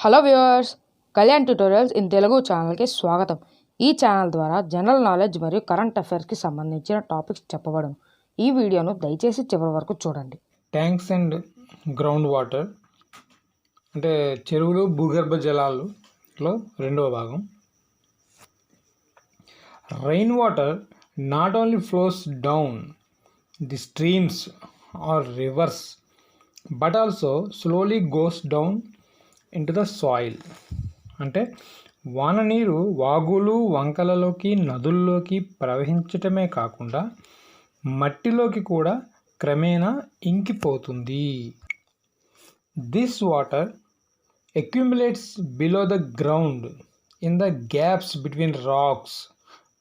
Hello viewers, Kalyan tutorials in Telugu ఛానల్కి స్వాగతం. ఈ ఛానల్ ద్వారా జనరల్ నాలెడ్జ్ మరియు కరెంట్ అఫైర్స్కి సంబంధించిన టాపిక్స్ చెప్పబడును. ఈ వీడియోను దయచేసి చివరి వరకు చూడండి. ట్యాంక్స్ అండ్ గ్రౌండ్ వాటర్ అంటే చెరువులు భూగర్భ జలాలలో రెండవ భాగం. Rain water not only flows down the streams or rivers but also slowly goes down into the soil. అంటే వాన నీరు వాగులు వంకలలోకి నదుల్లోకి ప్రవహించటమే కాకుండా మట్టిలోకి కూడా క్రమేణా ఇంకిపోతుంది. This water accumulates below the ground in the gaps between rocks,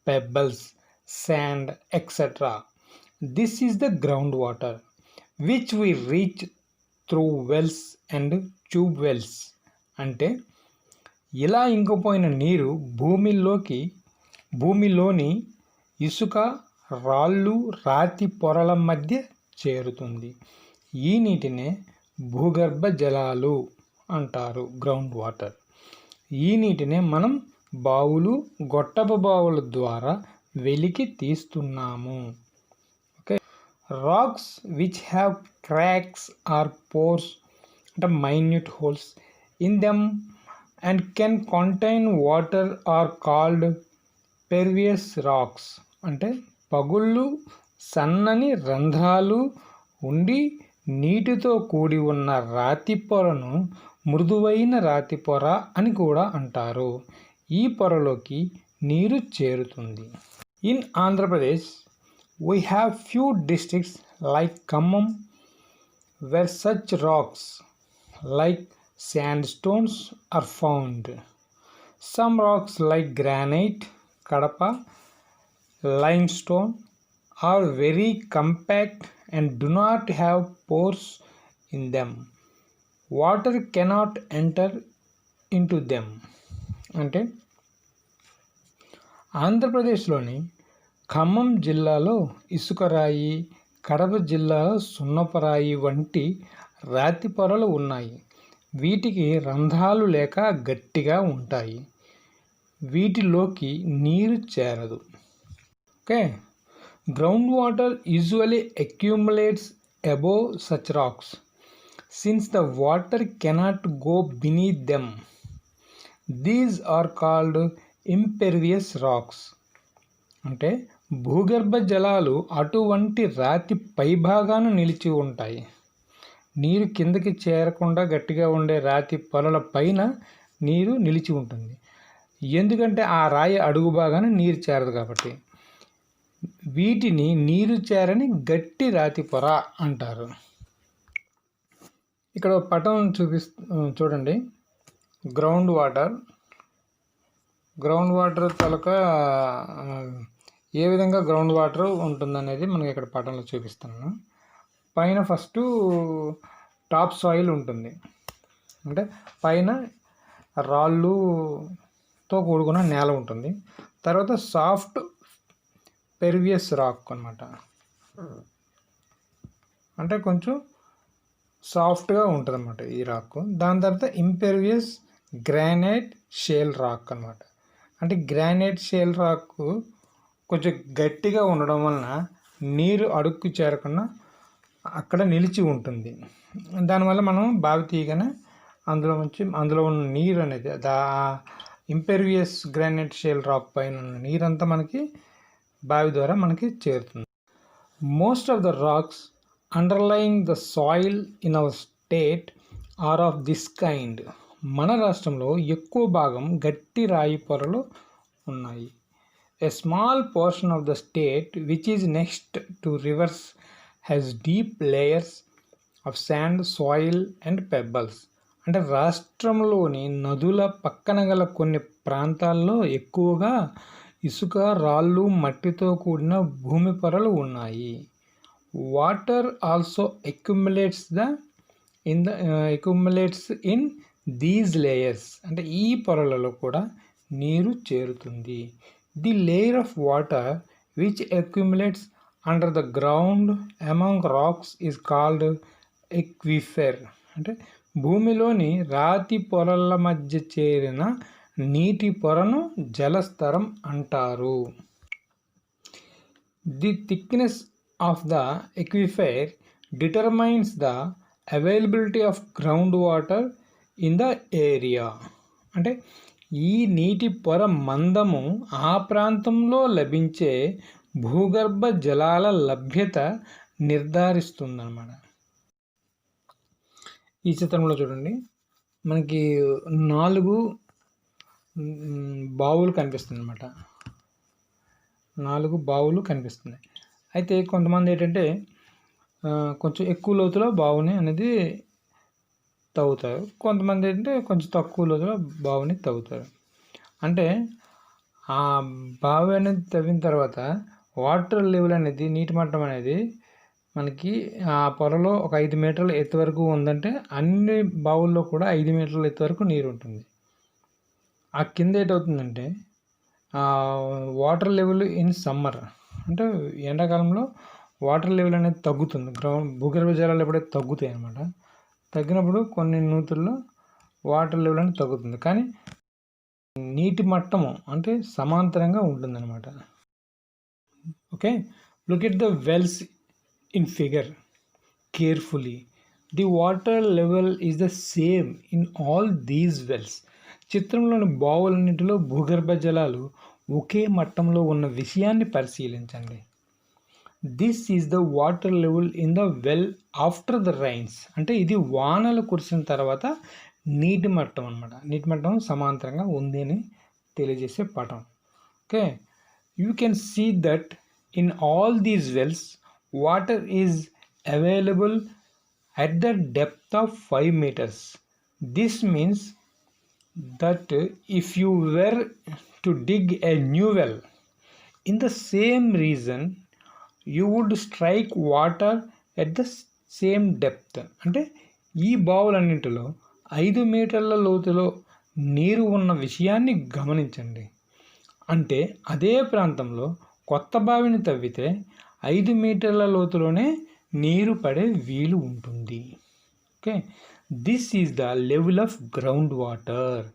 pebbles, sand, etc. This is the groundwater which we reach through wells and tube wells. అంటే ఇలా ఇంకిపోయిన నీరు భూమిలోని ఇసుక రాళ్ళు రాతి పొరల మధ్య చేరుతుంది. ఈ నీటినే భూగర్భ జలాలు అంటారు, గ్రౌండ్ వాటర్. ఈ నీటినే మనం బావులు గొట్టపు బావుల ద్వారా వెలికి తీస్తున్నాము. Okay, rocks which have cracks or pores అంటే minute holes in them and can contain water are called pervious rocks. అంటే పగుళ్ళు సన్నని రంధ్రాలు ఉండి నీటితో కూడి ఉన్న రాతి పొరను మృదువైన రాతి పొర అని కూడా అంటారు. ఈ పొరలోకి నీరు చేరుతుంది. In Andhra Pradesh we have few districts like Khammam where such rocks like sand stones are found. Some rocks like granite, Kadapa, lime stone are very compact and do not have pores in them. Water cannot enter into them. అంటే ఆంధ్రప్రదేశ్లోని ఖమ్మం జిల్లాలో ఇసుకరాయి, కడప జిల్లాలో సున్నపరాయి వంటి రాతి పొరలు ఉన్నాయి. వీటికి రంధ్రాలు లేక గట్టిగా ఉంటాయి. వీటిలోకి నీరు చేరదు. Okay, groundwater usually accumulates above such rocks since the water cannot go beneath them. These are called impervious rocks. అంటే భూగర్భ జలాలు అటువంటి రాతి పైభాగాన నిలిచి ఉంటాయి. నీరు కిందకి చేరకుండా గట్టిగా ఉండే రాతి పొరల పైన నీరు నిలిచి ఉంటుంది. ఎందుకంటే ఆ రాయి అడుగు భాగాన నీరు చేరదు కాబట్టి. వీటిని నీరు చేరని గట్టి రాతి పొర అంటారు. ఇక్కడ పటం చూడండి. గ్రౌండ్ వాటర్ తలక ఏ విధంగా గ్రౌండ్ వాటర్ ఉంటుందనేది మనకి ఇక్కడ పటంలో చూపిస్తున్నాను. పైన ఫస్ట్ టాప్ సాయిల్ ఉంటుంది. అంటే పైన రాళ్ళుతో కూడుకున్న నేల ఉంటుంది. తర్వాత సాఫ్ట్ పెర్వియస్ రాక్ అనమాట. అంటే కొంచెం సాఫ్ట్గా ఉంటుంది అన్నమాట ఈ రాక్. దాని తర్వాత ఇంపెర్వియస్ గ్రానైట్ షేల్ రాక్ అనమాట. అంటే గ్రానైట్ షేల్ రాక్ కొంచెం గట్టిగా ఉండడం వలన నీరు అడుక్కు చేరకుండా అక్కడ నిలిచి ఉంటుంది. దానివల్ల మనం బావి తీయగానే అందులో ఉన్న నీరు అనేది ఇంపెర్వియస్ గ్రానైట్ షేల్ రాక్ పైన ఉన్న నీరంతా మనకి బావి ద్వారా మనకి చేరుతుంది. Most of the rocks underlying the soil in our state or of this kind. మన రాష్ట్రంలో ఎక్కువ భాగం గట్టి రాయి పొరలు ఉన్నాయి. A small portion of the state which is next to reverse has deep layers of sand, soil and పెబ్బల్స్. అంటే రాష్ట్రంలోని నదుల పక్కన గల కొన్ని ప్రాంతాల్లో ఎక్కువగా ఇసుక, రాళ్ళు, మట్టితో కూడిన భూమి పొరలు ఉన్నాయి. Water also accumulates in these layers. అంటే ఈ పొరలలో కూడా నీరు చేరుతుంది. The layer of water which accumulates under the ground among rocks is called aquifer. అంటే భూమిలోని రాతి పొరల మధ్య చేరిన నీటి పొరను జలస్తరం అంటారు. The thickness of the aquifer determines the availability of ground water in the area. అంటే ఈ నీటి పొర మందము ఆ ప్రాంతంలో లభించే భూగర్భ జలాల లభ్యత నిర్ధారిస్తుందన్నమాట. ఈ చిత్రంలో చూడండి, మనకి 4 బావులు కనిపిస్తుంది అనమాట. 4 బావులు కనిపిస్తున్నాయి. అయితే కొంతమంది ఏంటంటే కొంచెం ఎక్కువ లోతులో బావుని అనేది తవ్వుతారు. కొంతమంది ఏంటంటే కొంచెం తక్కువ లోతులో బావుని తవ్వుతారు. అంటే ఆ బావి అనేది తవ్విన తర్వాత వాటర్ లెవెల్ అనేది, నీటి మట్టం అనేది మనకి ఆ పొరలో ఒక 5 మీటర్ల ఎత్తు వరకు ఉందంటే అన్ని బావుల్లో కూడా 5 మీటర్ల ఎత్తు వరకు నీరు ఉంటుంది. ఆ కింద ఏటవుతుందంటే వాటర్ లెవెల్ ఇన్ సమ్మర్, అంటే ఎండాకాలంలో వాటర్ లెవెల్ అనేది తగ్గుతుంది. భూగర్భ జలాలు ఎప్పుడైతే తగ్గుతాయి అన్నమాట, తగ్గినప్పుడు కొన్ని నూతుల్లో వాటర్ లెవెల్ అనేది తగ్గుతుంది. కానీ నీటి మట్టము అంటే సమాంతరంగా ఉంటుందన్నమాట. Okay, look at the wells in figure carefully. The water level is the same in all these wells. చిత్రంలోని బావులన్నింటిలో భూగర్భ జలాలు ఒకే మట్టంలో ఉన్న విషయాన్ని పరిశీలించండి. This is the water level in the well after the rains. అంటే ఇది వానలు కురిసిన తర్వాత నీటి మట్టం అన్నమాట. నీటి మట్టం సమాంతరంగా ఉంది అని తెలియజేసే పటం. Okay, you can see that in all these wells water is available at the depth of 5 meters. This means that if you were to dig a new well in the same region, you would strike water at the same depth. అంటే ఈ బావులన్నింటిలో 5 మీటర్ల లోతులో నీరు ఉన్న విషయాన్ని గమనించండి. అంటే అదే ప్రాంతంలో కొత్త బావిని తవ్వితే 5 మీటర్ల లోతులోనే నీరు పడే వీలు ఉంటుంది. Okay, this is the level of ground water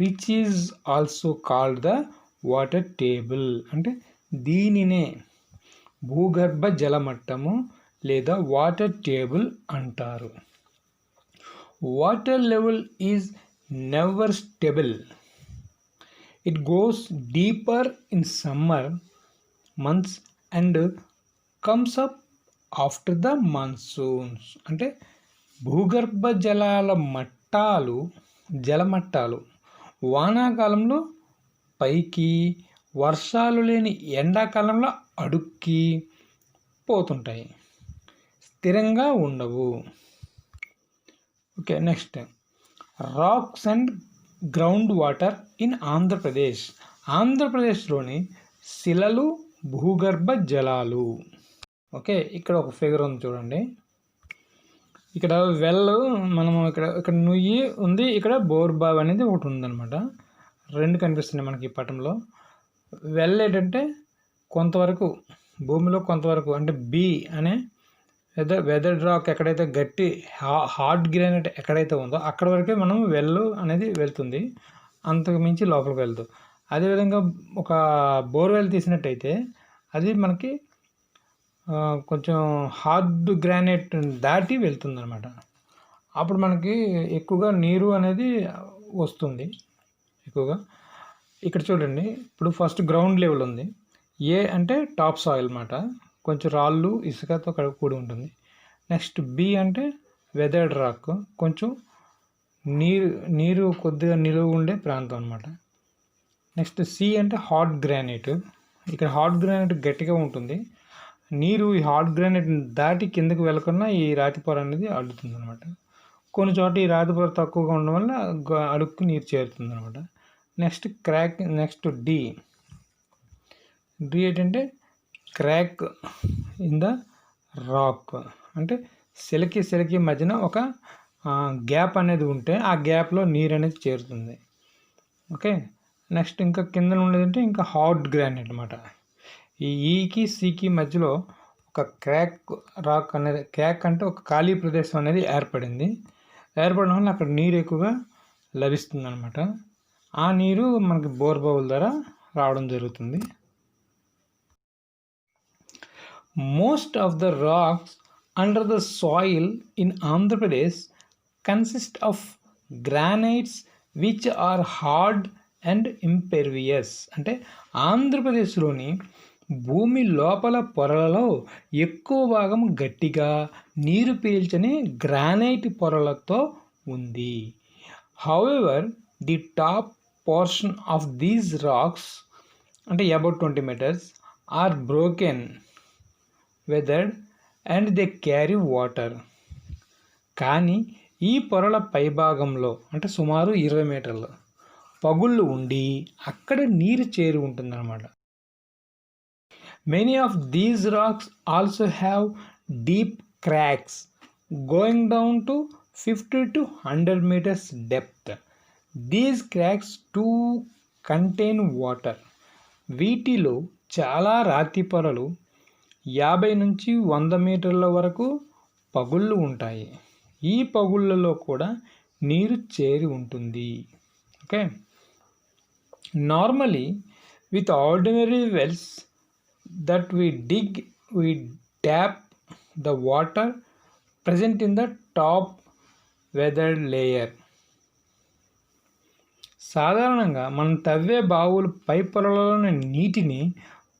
which is also called the water table. అంటే దీనినే భూగర్భ జలమట్టము లేదా వాటర్ టేబుల్ అంటారు. Water level is never stable. It goes deeper in summer months and comes up after the monsoons. అంటే భూగర్భ జలమట్టాలు వానాకాలంలో పైకి, వర్షాలు లేని ఎండాకాలంలో అడుక్కి పోతుంటాయి, స్థిరంగా ఉండవు. Okay, next racks and ground water in Andhra Pradesh. ఆంధ్రప్రదేశ్లోని శిలలు, భూగర్భ జలాలు. ఓకే, ఇక్కడ ఒక ఫిగర్ ఉంది చూడండి. ఇక్కడ వెల్ మనము ఇక్కడ నుయ్యి ఉంది, ఇక్కడ బోర్ బావి అనేది ఒకటి ఉందన్నమాట. 2 కనిపిస్తున్నాయి మనకి ఈ పటంలో. వెల్ ఏంటంటే కొంతవరకు భూమిలో కొంతవరకు, అంటే బి అనే వెదర్డ్ రాక్ ఎక్కడైతే గట్టి హార్డ్ గ్రానైట్ ఎక్కడైతే ఉందో అక్కడ వరకే మనం వెల్ అనేది వెళ్తుంది, అంతకు మించి లోపలికి వెళ్తూ. అదేవిధంగా ఒక బోర్వెల్ తీసినట్టయితే అది మనకి కొంచెం హార్డ్ గ్రానైట్ దాటి వెళ్తుందన్నమాట. అప్పుడు మనకి ఎక్కువగా నీరు అనేది వస్తుంది ఎక్కువగా. ఇక్కడ చూడండి, ఇప్పుడు ఫస్ట్ గ్రౌండ్ లెవెల్ ఉంది. ఏ అంటే టాప్ సాయిల్ అన్నమాట, కొంచెం రాళ్ళు ఇసుకతో కూడి ఉంటుంది. నెక్స్ట్ బి అంటే వెదర్డ్ రాక్, కొంచెం నీరు కొద్దిగా నిలువ ఉండే ప్రాంతం అన్నమాట. నెక్స్ట్ సి అంటే హార్డ్ గ్రానైట్. ఇక్కడ హార్డ్ గ్రానైట్ గట్టిగా ఉంటుంది, నీరు ఈ హార్డ్ గ్రానైట్ దాటి కిందకి వెళ్ళకుండా ఈ రాతి పొర అనేది అడ్డుతుంది అనమాట. కొన్ని చోట ఈ రాతి పొర తక్కువగా ఉండడం వల్ల అడుక్కు నీరు చేరుతుంది అనమాట. నెక్స్ట్ డి ఏంటంటే క్రాక్ ఇన్ ద రాక్. అంటే సెలకి మధ్యన ఒక గ్యాప్ అనేది ఉంటే ఆ గ్యాప్లో నీరు అనేది చేరుతుంది. ఓకే, నెక్స్ట్ ఇంకా కింద ఉండేదంటే ఇంకా హార్డ్ గ్రానైట్ అనమాట. ఈ ఈకి సికి మధ్యలో ఒక క్రాక్ రాక్ అనేది, క్రాక్ అంటే ఒక ఖాళీ ప్రదేశం అనేది ఏర్పడింది. ఏర్పడడం వల్ల అక్కడ నీరు ఎక్కువగా లభిస్తుంది అనమాట. ఆ నీరు మనకి బోర్ బావుల ద్వారా రావడం జరుగుతుంది. Most of the rocks under the soil in Andhra Pradesh consist of granites which are hard and impervious. అంటే ఆంధ్రప్రదేశ్లోని భూమి లోపల పొరలలో ఎక్కువ భాగం గట్టిగా నీరు పీల్చని గ్రానైట్ పొరలతో ఉంది. However the top portion of these rocks అంటే about 20 meters are broken weathered and they carry water. కానీ ఈ పొరల పైభాగంలో అంటే సుమారు 20 మీటర్లు పగుళ్ళు ఉండి అక్కడ నీరు చేరి ఉంటుందన్నమాట. Many of these rocks also have deep cracks going down to 50 to 100 meters depth. These cracks to contain water. వీటిలో చాలా రాతి పొరలు 50 నుంచి 100 మీటర్ల వరకు పగుళ్ళు ఉంటాయి. ఈ పగుళ్ళలో కూడా నీరు చేరి ఉంటుంది. Okay, normally with ordinary wells that we tap the water present in the top weathered layer. సాధారణంగా మనం తవ్వే బావులు పై పొరలోని నీటిని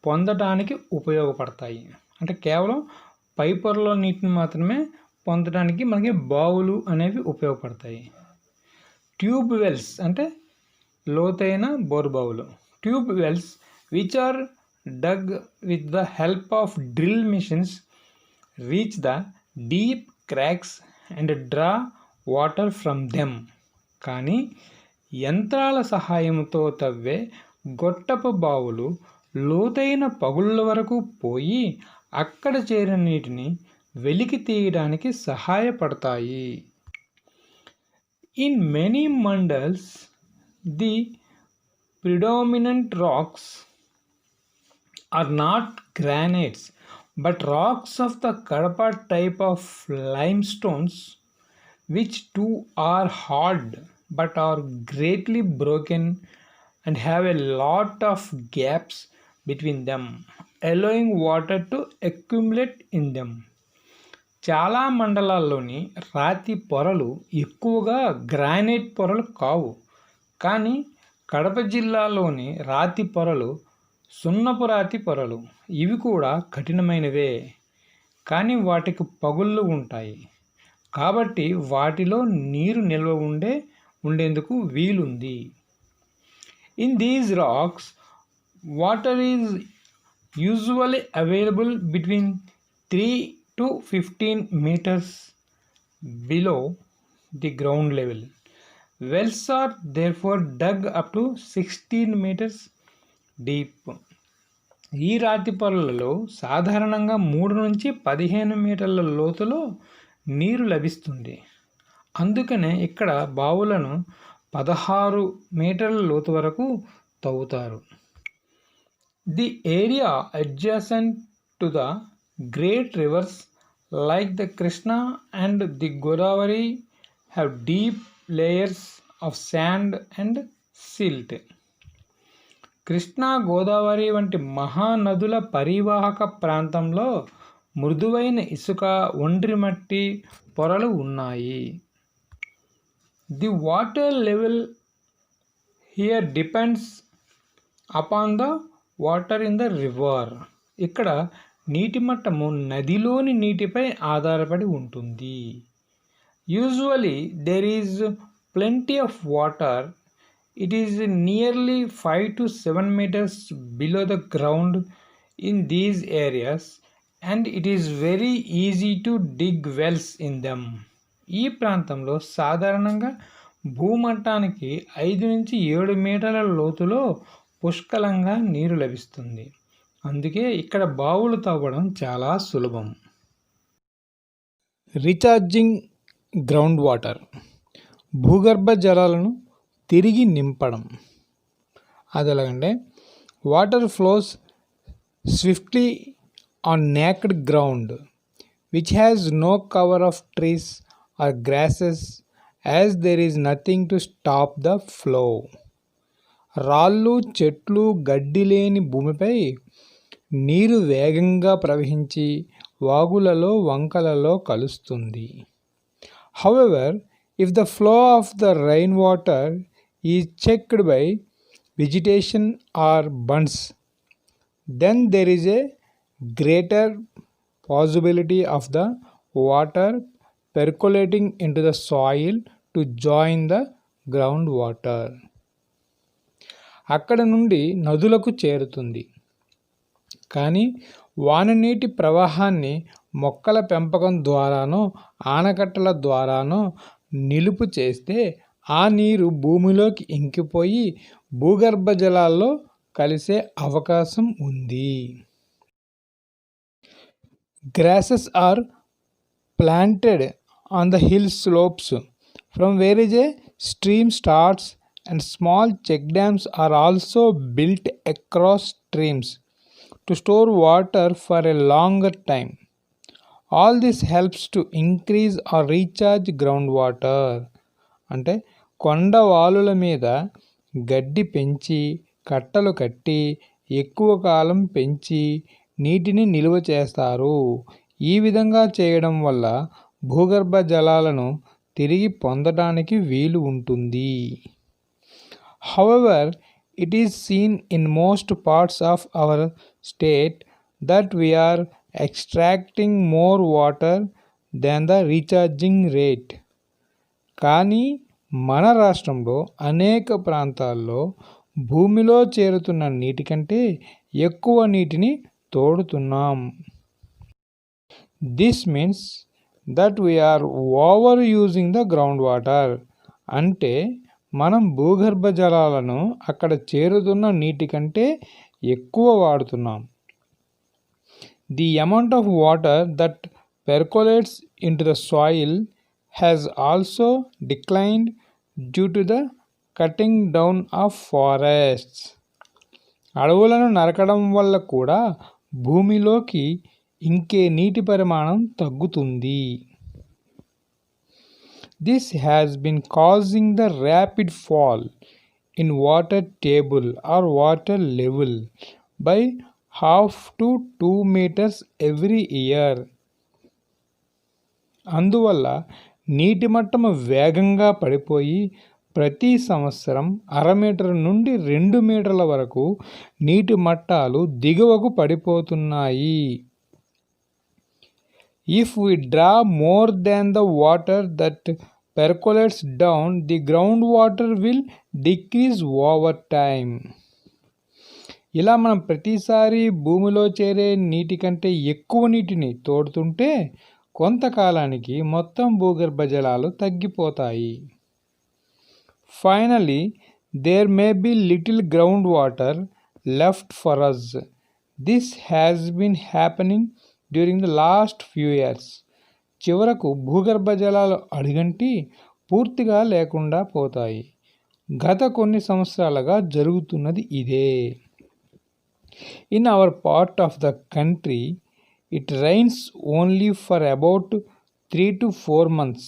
పొందడానికి ఉపయోగపడతాయి. అంటే కేవలం పై పొరలో నీటిని మాత్రమే పొందడానికి మనకి బావులు అనేవి ఉపయోగపడతాయి. ట్యూబ్ వెల్స్ అంటే లోతైన బోర్బావులు. Tube wells which are dug with the help of drill machines reach the deep cracks and draw water from them. కానీ యంత్రాల సహాయంతో తవ్వే గొట్టపు బావులు లోతైన పగుళ్ళ వరకు పోయి అక్కడ చేరిన నీటిని వెలికి తీయడానికి సహాయపడతాయి. In many mandals the predominant rocks are not granites but rocks of the Kadapa type of limestones which too are hard but are greatly broken and have a lot of gaps between them, allowing water to accumulate in them. చాలా మండలాల్లోని రాతి పొరలు ఎక్కువగా granite పొరలు కావు. కానీ కడప జిల్లాలోని రాతి పొరలు సున్నపు రాతి పొరలు. ఇవి కూడా కఠినమైనవే, కానీ వాటికి పగుళ్ళు ఉంటాయి. కాబట్టి వాటిలో నీరు నిల్వ ఉండేందుకు వీలుంది. In these rocks water is usually available between 3 to 15 meters below the ground level. Wells are therefore dug up to 16 meters deep. ఈ రాతి పొరలలో సాధారణంగా 3 నుంచి 15 మీటర్ల లోతులో నీరు లభిస్తుంది. అందుకనే ఇక్కడ బావులను 16 మీటర్ల లోతు వరకు తవ్వుతారు. The area adjacent to the great rivers like the Krishna and the Godavari have deep layers of sand and silt. Krishna Godavari వంటి మహానదుల పరివాహక ప్రాంతంలో మృదువైన ఇసుక, ఒండ్రి మట్టి పొరలు ఉన్నాయి. The water level here depends upon the water in the river. ఇక్కడ నీటి మట్టము నదిలోని నీటిపై ఆధారపడి ఉంటుంది. Usually there is plenty of water. It is nearly 5 to 7 meters below the ground in these areas and it is very easy to dig wells in them. ఈ ప్రాంతంలో సాధారణంగా భూమట్టానికి 5 నుంచి 7 మీటర్ల లోతులో పుష్కలంగా నీరు లభిస్తుంది. అందుకే ఇక్కడ బావులు తవ్వడం చాలా సులభం. రీఛార్జింగ్ గ్రౌండ్ వాటర్, భూగర్భ జలాలను తిరిగి నింపడం. అది ఎలాగంటే water flows swiftly on naked ground which has no cover of trees or grasses as there is nothing to stop the flow. రాళ్ళు, చెట్లు, గడ్డి లేని భూమిపై నీరు వేగంగా ప్రవహించి వాగులలో, వంకలలో కలుస్తుంది. However, if the flow of the rain water is checked by vegetation or bunds, then there is a greater possibility of the water percolating into the soil to join the groundwater. అక్కడ నుండి నదులకు చేరుతుంది. కానీ వాననీటి ప్రవాహాన్ని మొక్కల పెంపకం ద్వారానో ఆనకట్టల ద్వారానో నిలుపు చేస్తే ఆ నీరు భూమిలోకి ఇంకిపోయి భూగర్భ జలాల్లో కలిసే అవకాశం ఉంది. Grasses are planted on the hill slopes from where is a stream starts and small check dams are also built across streams to store water for a longer time. All this helps to increase or recharge groundwater. అంటే కొండ వాలుల మీద గడ్డి పెంచి కట్టలు కట్టి ఎక్కువ కాలం పెంచి నీటిని నిల్వ చేస్తారు. ఈ విధంగా చేయడం వల్ల భూగర్భ జలాలను తిరిగి పొందడానికి వీలు ఉంటుంది. However, it is seen in most parts of our state that we are extracting more water than the recharging rate. కానీ మన రాష్ట్రంలో అనేక ప్రాంతాల్లో భూమిలో చేరుతున్న నీటి కంటే ఎక్కువ నీటిని తోడుతున్నాం. This means that we are overusing the groundwater. అంటే మనం భూగర్భ జలాలను అక్కడ చేరుతున్న నీటి కంటే ఎక్కువ వాడుతున్నాం. The amount of water that percolates into the soil has also declined due to the cutting down of forests. అడవులను నరకడం వల్ల కూడా భూమిలోకి ఇంకే నీటి పరిమాణం తగ్గుతుంది. This has been causing the rapid fall in water table or water level by 1/2 to 2 meters every year. అందువల్ల నీటి మట్టం వేగంగా పడిపోయి ప్రతి సంవత్సరం 1/2 మీటర్ నుండి 2 మీటర్ల వరకు నీటి మట్టాలు దిగువకు పడిపోతున్నాయి. If we draw more than the water that percolates down, the groundwater will decrease over time. ఇలా మనం ప్రతిసారి భూమిలో చేరే నీటి కంటే ఎక్కువ నీటిని తోడుతుంటే కొంతకాలానికి మొత్తం భూగర్భ జలాలు తగ్గిపోతాయి. Finally, there may be little groundwater left for us. This has been happening during the last few years. చివరకు భూగర్భ జలాలు అడుగంటి పూర్తిగా లేకుండా పోతాయి. గత కొన్ని సంవత్సరాలుగా జరుగుతున్నది ఇదే. In our part of the country it rains only for about 3 to 4 months.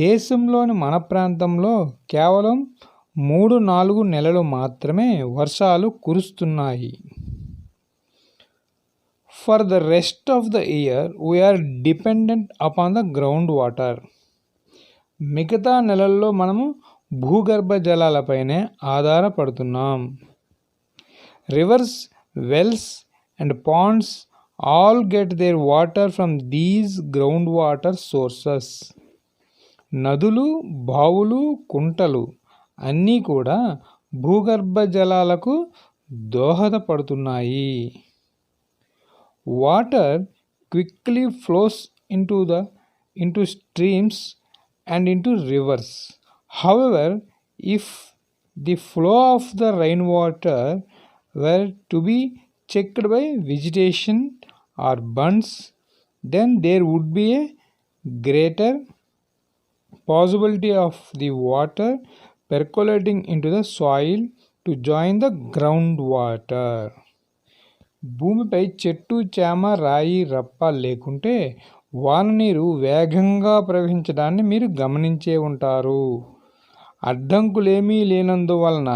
దేశంలోని మన ప్రాంతంలో కేవలం 3-4 నెలలు మాత్రమే వర్షాలు కురుస్తున్నాయి. For the rest of the year, we are dependent upon the groundwater. మిగతా నెలల్లో మనము భూగర్భ జలాలపైనే ఆధారపడుతున్నాం. Rivers, wells and ponds all get their water from these groundwater sources. నదులు, బావులు, కుంటలు అన్నీ కూడా భూగర్భ జలాలకు దోహదపడుతున్నాయి. Water quickly flows into streams and into rivers. However, if the flow of the rainwater were to be checked by vegetation or bunds, then there would be a greater possibility of the water percolating into the soil to join the groundwater. భూమిపై చెట్టు, చేమ, రాయి, రప్ప లేకుంటే వాన నీరు వేగంగా ప్రవహించడాన్ని మీరు గమనించే ఉంటారు. అడ్డంకులేమీ లేనందువలన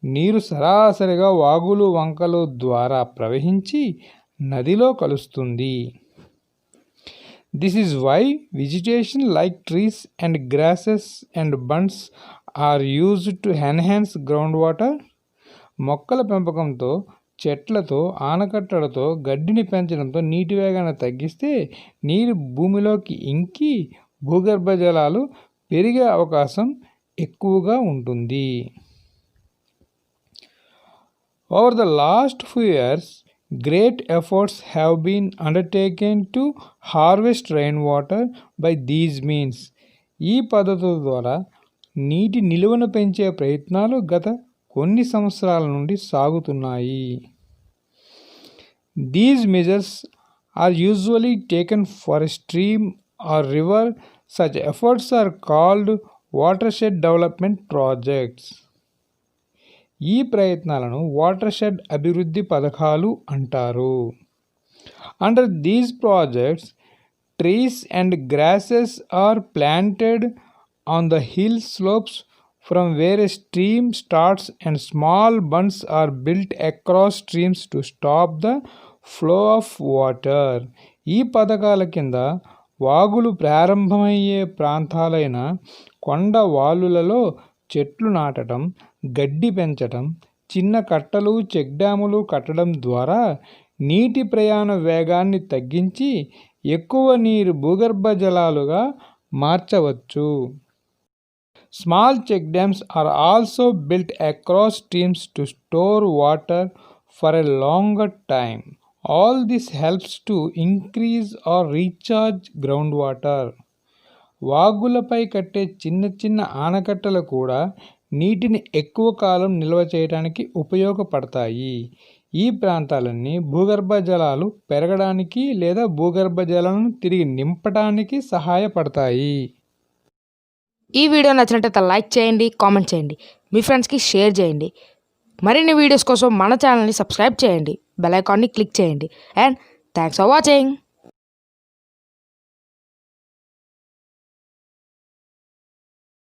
నీరు సరాసరిగా వాగులు వంకలు ద్వారా ప్రవహించి నదిలో కలుస్తుంది. This is why vegetation like trees and grasses and bunds are used to enhance ground water. మొక్కల పెంపకంతో, చెట్లతో, ఆనకట్టలతో గడ్డిని పెంచడంతో నీటి వేగాన్ని తగ్గిస్తే నీరు భూమిలోకి ఇంకి భూగర్భ జలాలు పెరిగే అవకాశం ఎక్కువగా ఉంటుంది. Over the last few years, great efforts have been undertaken to harvest rainwater by these means. ఈ పద్ధతుల ద్వారా నీటి నిలువను పెంచే ప్రయత్నాలు గత కొన్ని సంవత్సరాల నుండి సాగుతున్నాయి. These measures are usually taken for a stream or river. Such efforts are called watershed development projects. ఈ ప్రయత్నాలను వాటర్షెడ్ అభివృద్ధి పథకాలు అంటారు. Under these projects trees and grasses are planted on the hill slopes from where a stream starts and small bunds are built across streams to stop the flow of water. ఈ పథకాల కింద వాగులు ప్రారంభమయ్యే ప్రాంతాలైన కొండ వాలులలో చెట్లు నాటడం, గడ్డి పెంచడం, చిన్న కట్టలు, చెక్ డ్యాములు కట్టడం ద్వారా నీటి ప్రయాణ వేగాన్ని తగ్గించి ఎక్కువ నీరు భూగర్భ జలాలుగా మార్చవచ్చు. Small check dams are also built across streams to store water for a longer time. All this helps to increase or recharge ground water. వాగులపై కట్టే చిన్న చిన్న ఆనకట్టలు కూడా నీటిని ఎక్కువ కాలం నిల్వ చేయడానికి ఉపయోగపడతాయి. ఈ ప్రాంతాలన్నీ భూగర్భ జలాలు పెరగడానికి లేదా భూగర్భ జలాలను తిరిగి నింపడానికి సహాయపడతాయి. ఈ వీడియో నచ్చినట్లయితే లైక్ చేయండి, కామెంట్ చేయండి, మీ ఫ్రెండ్స్కి షేర్ చేయండి. మరిన్ని వీడియోస్ కోసం మన ఛానల్ని సబ్స్క్రైబ్ చేయండి, బెల్ ఐకాన్ని క్లిక్ చేయండి. And thanks for watching.